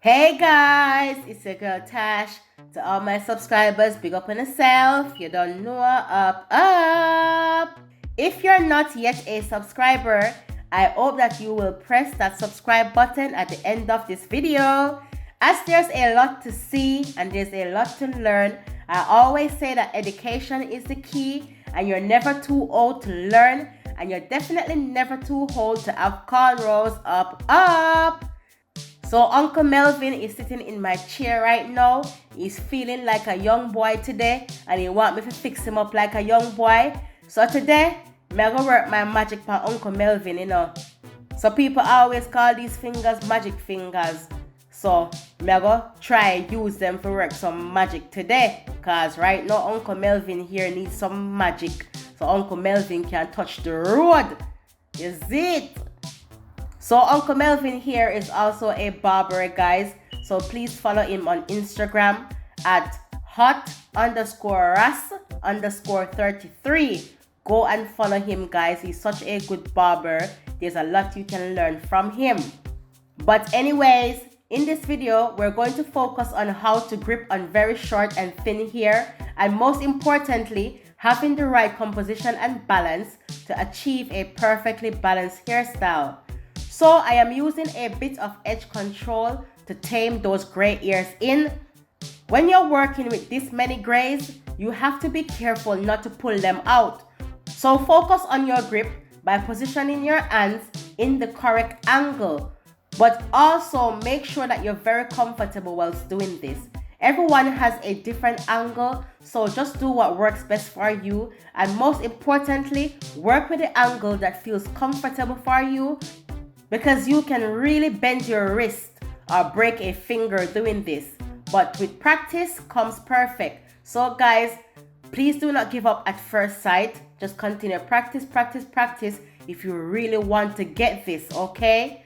Hey guys, it's your girl Tash. To all my subscribers, big up on yourself. You don't know, up. If you're not yet a subscriber, I hope that you will press that subscribe button at the end of this video, as there's a lot to see and there's a lot to learn. I always say that education is the key, and you're never too old to learn, and you're definitely never too old to have cornrows up. So Uncle Melvin is sitting in my chair right now. He's feeling like a young boy today, and he want me to fix him up like a young boy. So today, I'm gonna work my magic for Uncle Melvin. So people always call these fingers magic fingers. So I'm gonna try use them for work some magic today. Cause right now Uncle Melvin here needs some magic. So Uncle Melvin can touch the road. Is it? So Uncle Melvin here is also a barber, guys. So please follow him on Instagram at hot_ras_33. Go and follow him, guys. He's such a good barber. There's a lot you can learn from him. But anyways, in this video, we're going to focus on how to grip on very short and thin hair, and most importantly, having the right composition and balance to achieve a perfectly balanced hairstyle. So I am using a bit of edge control to tame those gray hairs in. When you're working with this many grays, you have to be careful not to pull them out. So focus on your grip by positioning your hands in the correct angle. But also make sure that you're very comfortable whilst doing this. Everyone has a different angle, so just do what works best for you. And most importantly, work with the angle that feels comfortable for you, because you can really bend your wrist or break a finger doing this. But with practice comes perfect. So guys, please do not give up at first sight. Just continue practice if you really want to get this, okay?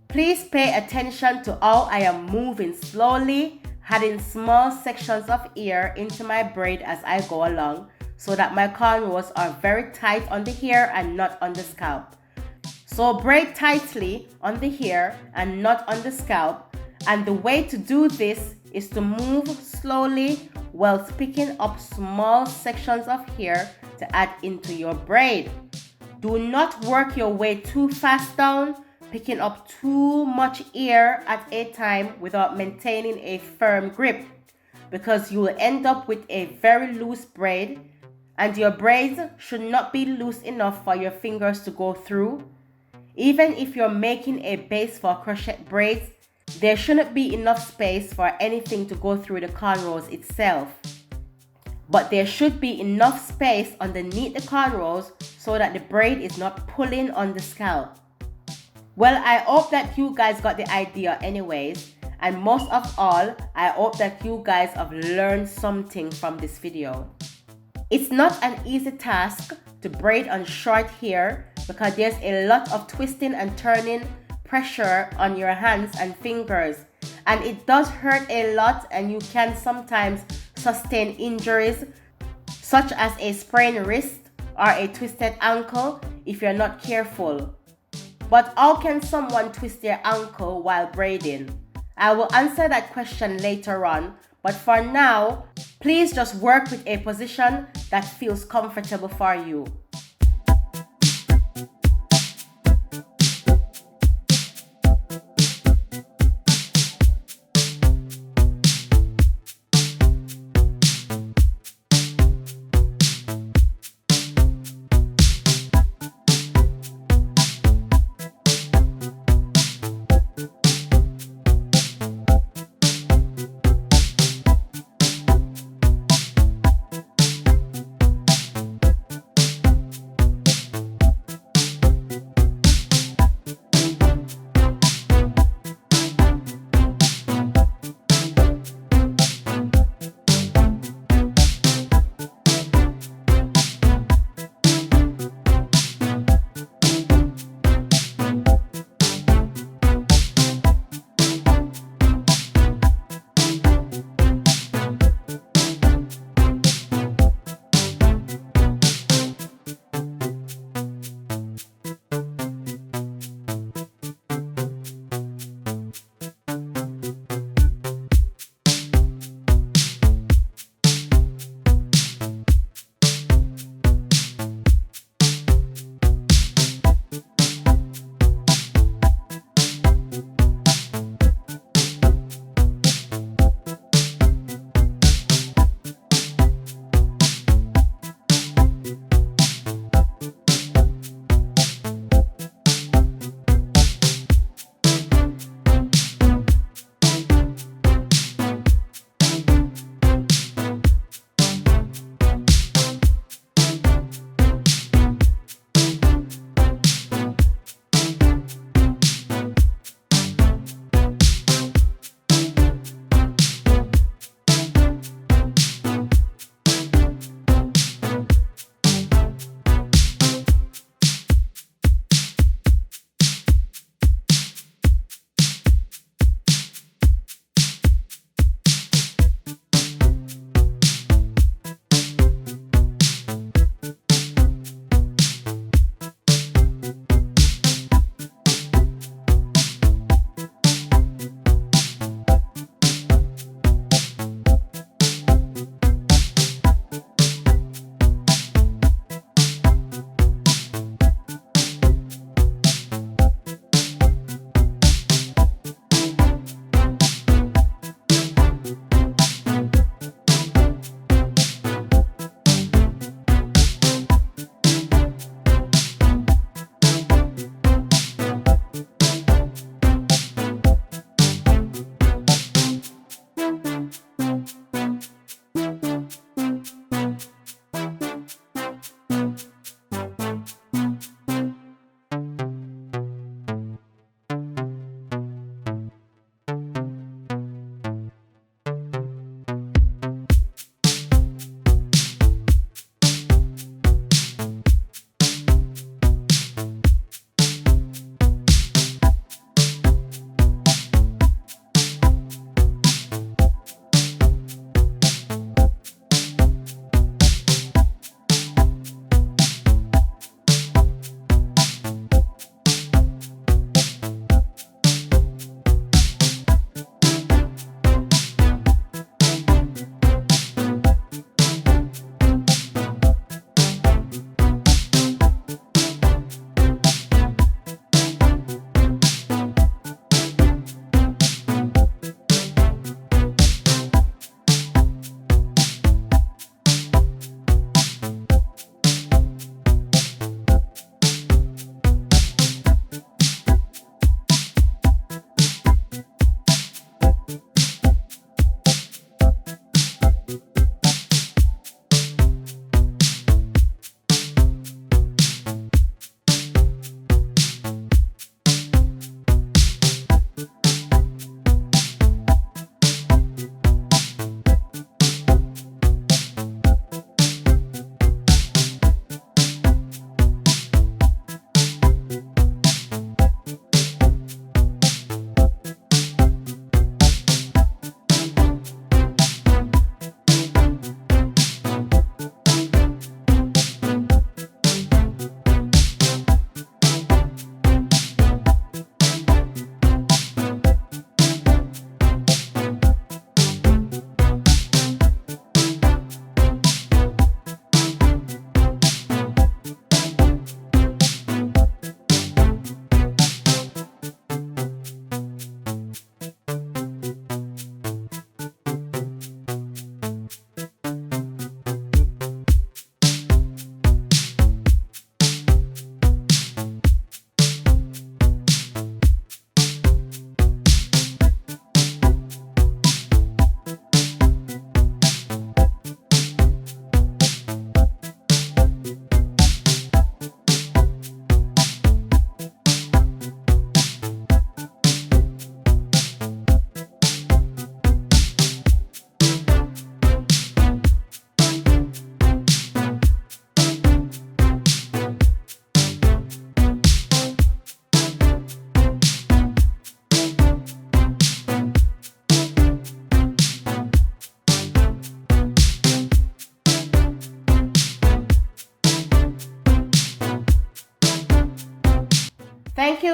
Please pay attention to how I am moving slowly, adding small sections of hair into my braid as I go along, so that my cornrows are very tight on the hair and not on the scalp. So braid tightly on the hair and not on the scalp, and the way to do this is to move slowly whilst picking up small sections of hair to add into your braid. Do not work your way too fast down, picking up too much hair at a time without maintaining a firm grip, because you will end up with a very loose braid, and your braids should not be loose enough for your fingers to go through. Even if you're making a base for crochet braids, there shouldn't be enough space for anything to go through the cornrows itself. But there should be enough space underneath the cornrows so that the braid is not pulling on the scalp. Well, I hope that you guys got the idea anyways, and most of all, I hope that you guys have learned something from this video. It's not an easy task to braid on short hair, because there's a lot of twisting and turning pressure on your hands and fingers, and it does hurt a lot, and you can sometimes sustain injuries such as a sprained wrist or a twisted ankle if you're not careful. But how can someone twist their ankle while braiding? I will answer that question later on, but for now, please just work with a position that feels comfortable for you.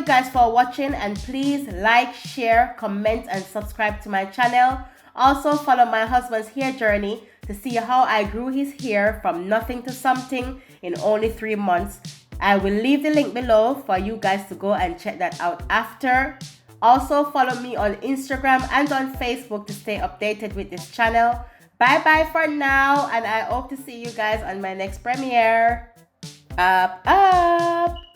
you guys for watching, and please like, share, comment, and subscribe to my channel. Also follow my husband's hair journey to see how I grew his hair from nothing to something in only 3 months. I will leave the link below for you guys to go and check that out after. Also follow me on Instagram and on Facebook to stay updated with this channel. Bye bye for now, and I hope to see you guys on my next premiere. Up, up.